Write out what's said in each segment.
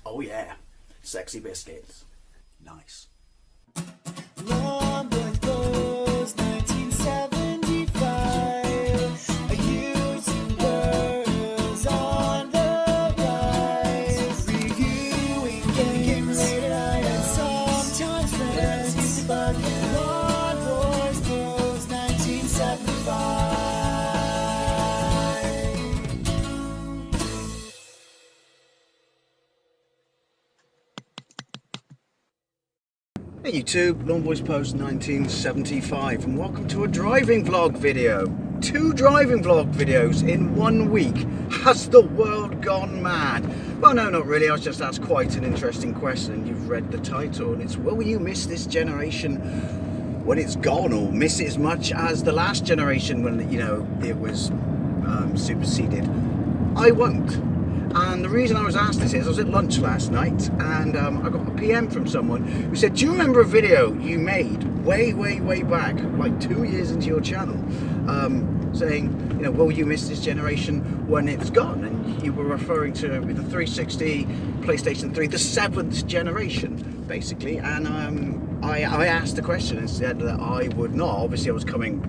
Oh yeah, sexy biscuits. Nice. Long Boys Blues, 1975. A YouTuber's on the rise. Reviewing games late at night and sometimes friends. But Long Boys Blues, 1975. Hey YouTube, Lawn Boys Post 1975, and welcome to a driving vlog video. 2 driving vlog videos in 1 week. Has the world gone mad? Well, no, not really. I was just asked quite an interesting question. You've read the title, and it's, will you miss this generation when it's gone, or miss it as much as the last generation when, you know, it was superseded? I won't. And the reason I was asked this is I was at lunch last night, and I got a PM from someone who said, do you remember a video you made way back, like 2 years into your channel, saying, you know, will you miss this generation when it's gone? And you were referring to the 360, PlayStation 3, the 7th generation, basically. And I asked the question and said that I would not. Obviously, I was coming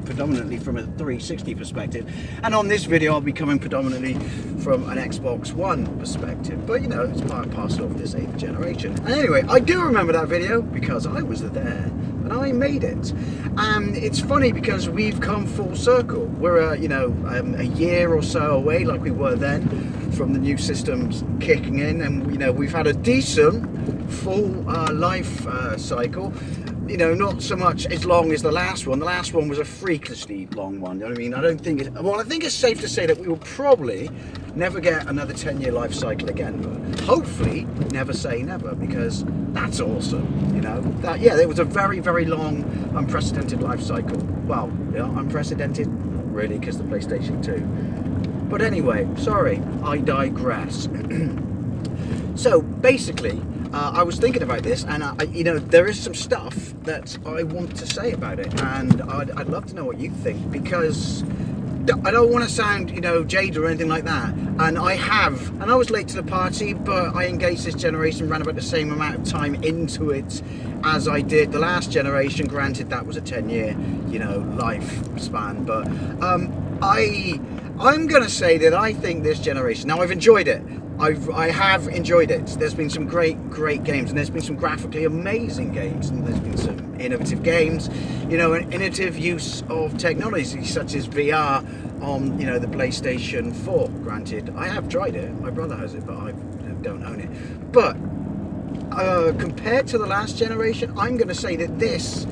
predominantly from a 360 perspective, and on this video I'll be coming predominantly from an Xbox One perspective, but you know, it's part and parcel of this 8th generation. And anyway, I do remember that video because I was there and I made it. And it's funny because we've come full circle. We're you know, a year or so away, like we were then, from the new systems kicking in, and you know, we've had a decent full life cycle. You know, not so much as long as the last one. The last one was a freakishly long one. You know what I mean? I don't think it's, well, I think it's safe to say that we will probably never get another 10-year life cycle again. But hopefully, never say never, because that's awesome. You know, that, yeah, it was a very long, unprecedented life cycle. Well, yeah, unprecedented, really, because the PlayStation 2. But anyway, sorry, I digress. So basically, I was thinking about this, and you know, there is some stuff that I want to say about it, and I'd love to know what you think, because I don't want to sound, you know, jaded or anything like that. And I was late to the party, but I engaged this generation, ran about the same amount of time into it as I did the last generation. Granted, that was a 10-year, you know, lifespan, but I'm going to say that I think this generation, now I've enjoyed it. I have enjoyed it. There's been some great games, and there's been some graphically amazing games, and there's been some innovative games, you know, an innovative use of technology such as VR on, you know, the PlayStation 4. Granted, I have tried it. My brother has it, but I don't own it. But compared to the last generation, I'm going to say that this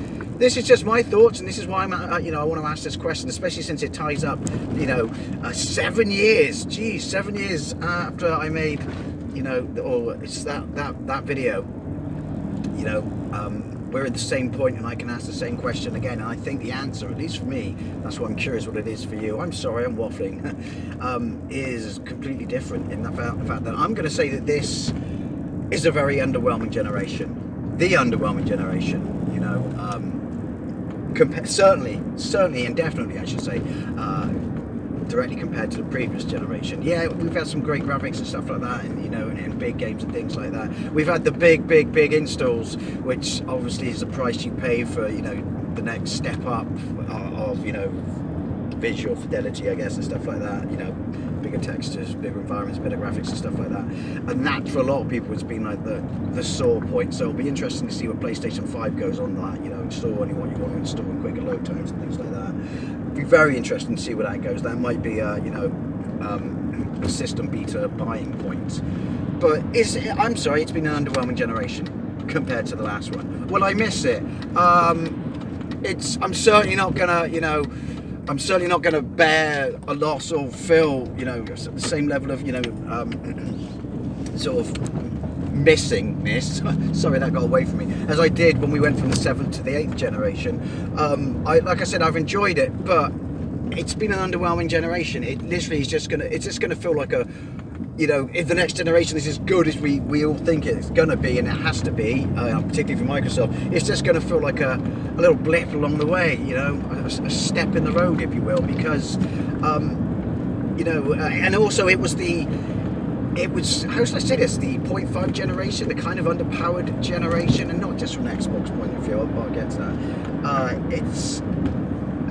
is just my thoughts, and this is why I'm, you know, I want to ask this question, especially since it ties up, you know, 7 years. Geez, 7 years after I made, you know, or it's that video. You know, we're at the same point, and I can ask the same question again. And I think the answer, at least for me, that's why I'm curious what it is for you. I'm sorry, I'm waffling. Is completely different in the fact that I'm going to say that this is a very underwhelming generation. The underwhelming generation. You know. Certainly and definitely, I should say, directly compared to the previous generation. Yeah, we've had some great graphics and stuff like that, and you know, and big games and things like that. We've had the big installs, which obviously is the price you pay for, you know, the next step up of, you know, visual fidelity, I guess, and stuff like that. You know, bigger textures, bigger environments, better graphics and stuff like that. And that, for a lot of people, has been like the sore point. So it'll be interesting to see what PlayStation 5 goes on that. You know, install only what you want to install in quicker load times and things like that. It'll be very interesting to see where that goes. That might be you know, a system beta buying point. But I'm sorry, it's been an underwhelming generation compared to the last one. Will I miss it? I'm certainly not gonna, you know, I'm certainly not going to bear a loss or feel, you know, the same level of, you know, sort of missingness. Sorry, that got away from me. As I did when we went from the 7th to the 8th generation. Like I said, I've enjoyed it, but it's been an underwhelming generation. It literally is just gonna feel like a, you know, if the next generation is as good as we all think it's gonna be, and it has to be, particularly for Microsoft, it's just gonna feel like a little blip along the way, you know, a step in the road, if you will, because, you know, and also it was it was, how should I say this, the 0.5 generation, the kind of underpowered generation, and not just from an Xbox point of view, I'll get to that. It's,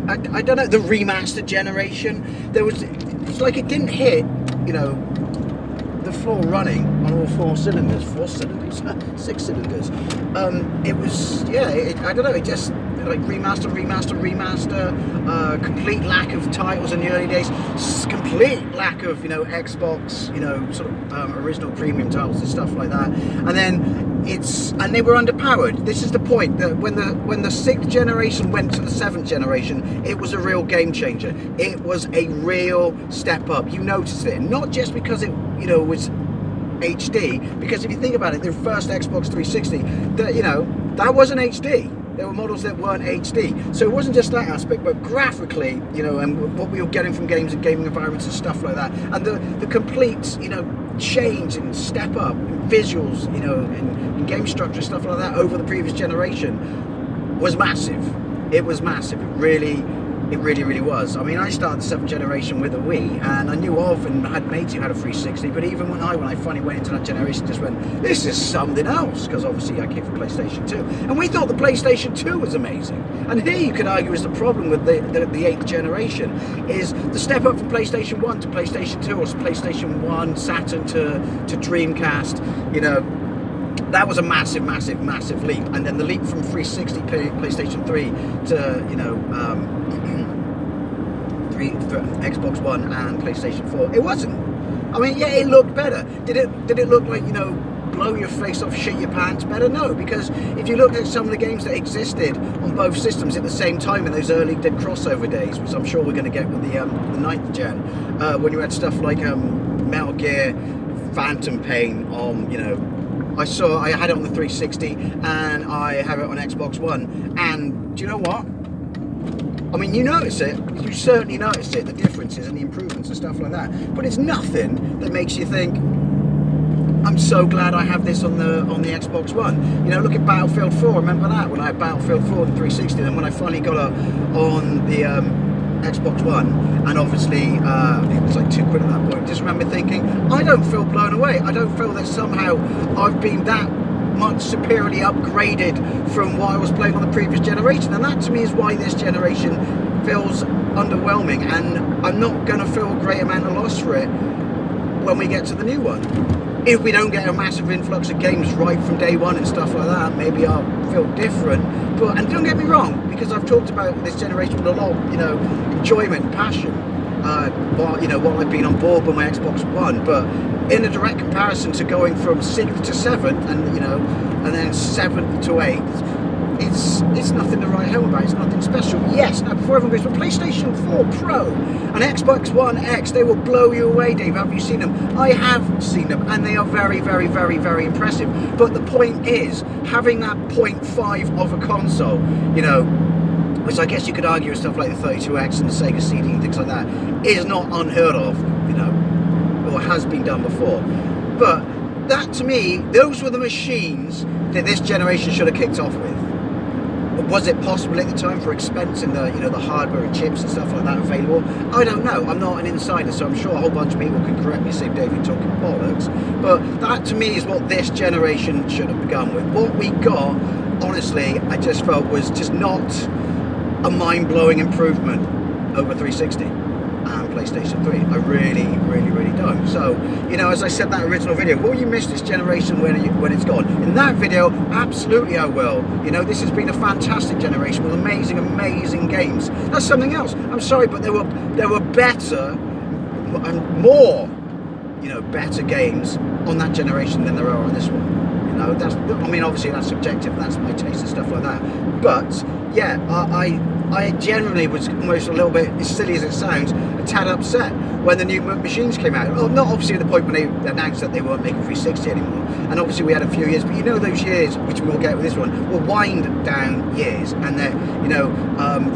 I don't know, the remastered generation, it's like it didn't hit, you know, the floor running on all 4 cylinders, 6 cylinders. It was, yeah, I don't know, it just, like remaster, complete lack of titles in the early days, complete lack of, you know, Xbox, you know, sort of original premium titles and stuff like that. And then and they were underpowered. This is the point, that when the 6th generation went to the 7th generation, it was a real game changer. It was a real step up. You noticed it, not just because it, you know, was HD, because if you think about it, the first Xbox 360, you know, that wasn't HD. There were models that weren't HD. So it wasn't just that aspect, but graphically, you know, and what we were getting from games and gaming environments and stuff like that. And the complete, you know, change and step up in visuals, you know, in game structure, stuff like that over the previous generation was massive. It was massive. It really was. I mean, I started the 7th generation with a Wii, and I knew of and had mates who had a 360, but even when I finally went into that generation, just went, this is something else, because obviously I came from PlayStation 2. And we thought the PlayStation 2 was amazing. And here you could argue is the problem with the 8th generation, is the step up from PlayStation 1 to PlayStation 2, or PlayStation 1, Saturn to Dreamcast, you know, that was a massive leap. And then the leap from 360 PlayStation 3 to, you know, Xbox One and PlayStation 4, it wasn't. I mean, yeah, it looked better. Did it look like, you know, blow your face off, shit your pants better? No, because if you look at some of the games that existed on both systems at the same time in those early crossover days, which I'm sure we're going to get with the 9th gen, when you had stuff like Metal Gear, Phantom Pain on, you know, I had it on the 360 and I have it on Xbox One, and do you know what? I mean, you notice it, you certainly notice it, the differences and the improvements and stuff like that, but it's nothing that makes you think, I'm so glad I have this on the Xbox One. You know, look at Battlefield 4, remember that? When I had Battlefield 4 on the 360, and when I finally got it on the Xbox One, and obviously it was like £2 at that point, just remember thinking, I don't feel blown away. I don't feel that somehow I've been that much superiorly upgraded from what I was playing on the previous generation, and that to me is why this generation feels underwhelming, and I'm not going to feel a great amount of loss for it when we get to the new one. If we don't get a massive influx of games right from day one and stuff like that, maybe I'll feel different. But, and don't get me wrong, because I've talked about this generation with a lot of, you know, enjoyment and passion, while, you know, while I've been on board with my Xbox One, but in a direct comparison to going from 6th to 7th, and, you know, and then 7th to 8th, it's nothing to write home about. It's nothing special. Yes, now before everyone goes, but PlayStation 4 Pro and Xbox One X, they will blow you away, Dave. Have you seen them? I have seen them, and they are very impressive. But the point is, having that 0.5 of a console, you know, which I guess you could argue with stuff like the 32X and the Sega CD and things like that, is not unheard of, you know, or has been done before. But that, to me, those were the machines that this generation should have kicked off with. Was it possible at the time for expense and the, you know, the hardware and chips and stuff like that available? I don't know. I'm not an insider, so I'm sure a whole bunch of people can correct me, say, Dave, you're talking bollocks. But that, to me, is what this generation should have begun with. What we got, honestly, I just felt was just not a mind-blowing improvement over 360 and PlayStation 3. I really don't. So, you know, as I said that original video, will you miss this generation when it's gone? In that video, absolutely I will. You know, this has been a fantastic generation with amazing games. That's something else. I'm sorry, but there were better and more, you know, better games on that generation than there are on this one. You know, that's, I mean, obviously that's subjective, that's my taste and stuff like that. But yeah, I generally was almost a little bit, as silly as it sounds, a tad upset when the new machines came out. Well, not obviously at the point when they announced that they weren't making 360 anymore, and obviously we had a few years, but you know those years, which we'll get with this one, were wind down years, and that, you know,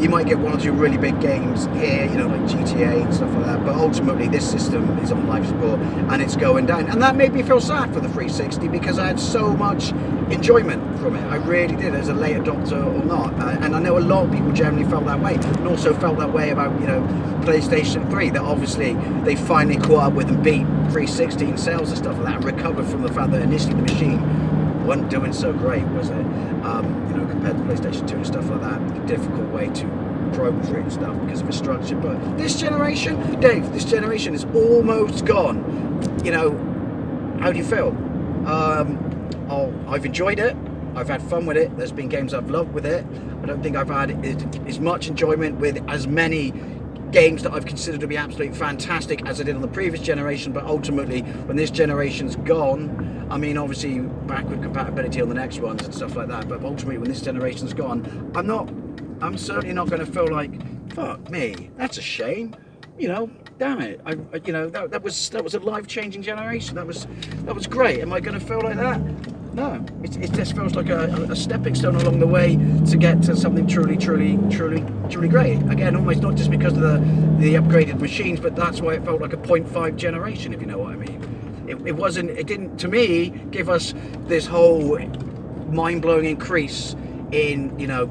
you might get one or two really big games here, you know, like GTA and stuff like that, but ultimately this system is on life support and it's going down, and that made me feel sad for the 360 because I had so much enjoyment from it. I really did, as a late adopter or not. And I know a lot of people generally felt that way, and also felt that way about, you know, PlayStation 3, that obviously they finally caught up with and beat 360 in sales and stuff like that, and recovered from the fact that initially the machine wasn't doing so great, was it? You know, compared to PlayStation 2 and stuff like that. A difficult way to program through and stuff because of its structure. But this generation, Dave, this generation is almost gone. You know, how do you feel? I've enjoyed it. I've had fun with it. There's been games I've loved with it. I don't think I've had as much enjoyment with as many games that I've considered to be absolutely fantastic as I did on the previous generation. But ultimately, when this generation's gone, I mean, obviously backward compatibility on the next ones and stuff like that, but ultimately when this generation's gone, I'm certainly not going to feel like, fuck me, that's a shame. You know, damn it. You know, that was a life-changing generation. That was great. Am I going to feel like that? No. It just feels like a stepping stone along the way to get to something truly great. Again, almost not just because of the upgraded machines, but that's why it felt like a 0.5 generation, if you know what I mean. It didn't, to me, give us this whole mind-blowing increase in, you know,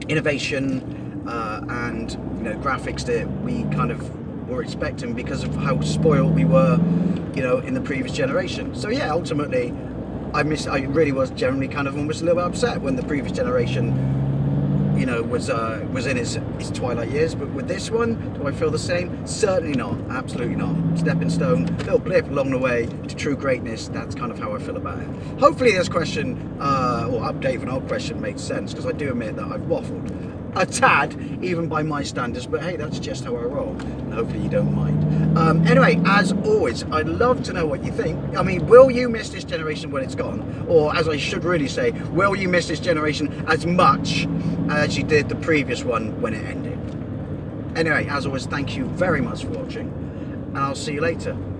innovation and, you know, graphics that we kind of were expecting because of how spoiled we were, you know, in the previous generation. So yeah, ultimately, I really was generally kind of almost a little bit upset when the previous generation, you know, was in its twilight years. But with this one, do I feel the same? Certainly not. Absolutely not. Stepping stone, little blip along the way to true greatness. That's kind of how I feel about it. Hopefully this question or update of an old question made sense, because I do admit that I've waffled a tad, even by my standards, but hey, that's just how I roll, and hopefully you don't mind. Anyway, as always, I'd love to know what you think. I mean, will you miss this generation when it's gone? Or, as I should really say, will you miss this generation as much as you did the previous one when it ended? Anyway, as always, thank you very much for watching, and I'll see you later.